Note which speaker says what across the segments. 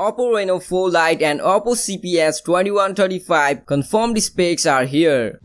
Speaker 1: Oppo Reno 4 Lite and Oppo CPH2135 confirmed specs are here.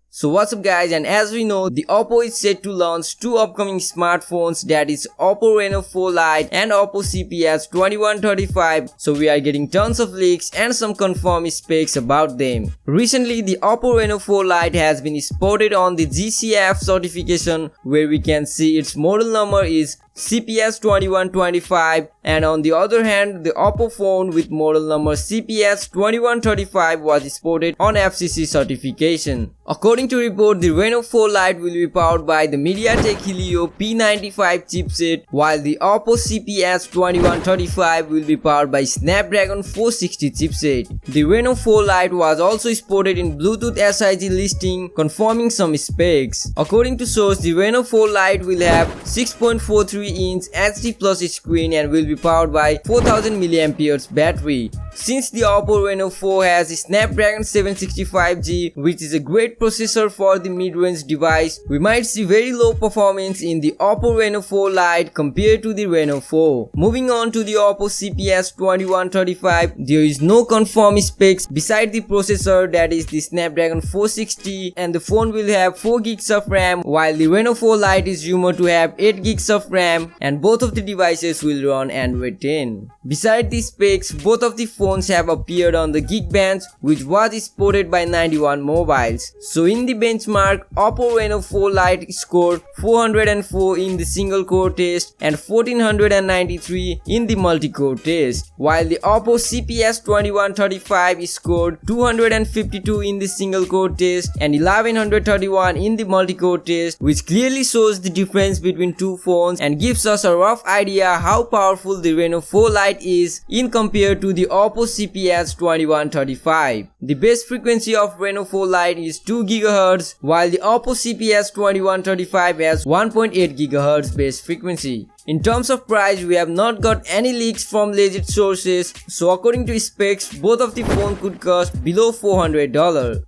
Speaker 1: So what's up guys, and as we know, the Oppo is set to launch two upcoming smartphones, that is Oppo Reno 4 Lite and Oppo CPH2135. So we are getting tons of leaks and some confirmed specs about them. Recently, the Oppo Reno 4 Lite has been spotted on the GCF certification, where we can see its model number is CPH2125, and on the other hand, the Oppo phone with model number CPH2135 was spotted on FCC certification. According to report, the Reno 4 Lite will be powered by the MediaTek Helio P95 chipset, while the Oppo CPH2135 will be powered by Snapdragon 460 chipset. The Reno 4 Lite was also spotted in Bluetooth SIG listing, confirming some specs. According to source, the Reno 4 Lite will have 6.43-inch HD Plus screen and will be powered by 4000 mAh battery. Since the Oppo Reno 4 has a Snapdragon 765G, which is a great processor for the mid-range device, we might see very low performance in the Oppo Reno 4 Lite compared to the Reno 4. Moving on to the Oppo CPH2135, there is no confirmed specs beside the processor, that is the Snapdragon 460, and the phone will have 4 GB of RAM, while the Reno 4 Lite is rumored to have 8 GB of RAM, and both of the devices will run Android 10. Beside these specs, both of the phones have appeared on the Geekbench, which was spotted by 91 mobiles. So in the benchmark, Oppo Reno 4 Lite scored 404 in the single core test and 1493 in the multi-core test, while the Oppo CPH2135 scored 252 in the single core test and 1131 in the multi-core test, which clearly shows the difference between two phones and gives us a rough idea how powerful the Reno 4 Lite is in compared to the Oppo CPH2135. The base frequency of Reno 4 Lite is 2 GHz, while the Oppo CPH2135 has 1.8 GHz base frequency. In terms of price, we have not got any leaks from legit sources, so according to specs, both of the phones could cost below $400.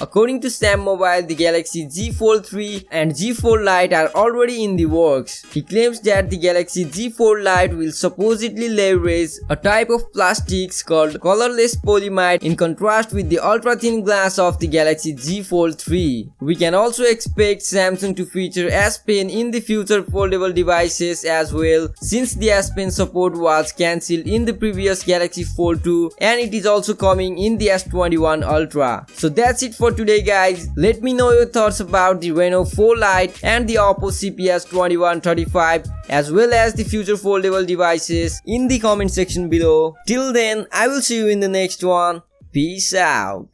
Speaker 1: According to Sam Mobile, the Galaxy Z Fold 3 and Z Fold Lite are already in the works. He claims that the Galaxy Z Fold Lite will supposedly leverage a type of plastics called colorless polyimide in contrast with the ultra-thin glass of the Galaxy Z Fold 3. We can also expect Samsung to feature S Pen in the future foldable devices as well, since the S Pen support was cancelled in the previous Galaxy Fold 2 and it is also coming in the S21 Ultra. So that's it for today guys. Let me know your thoughts about the Reno 4 Lite and the Oppo CPH2135 as well as the future foldable devices in the comment section below. Till then, I will see you in the next one. Peace out.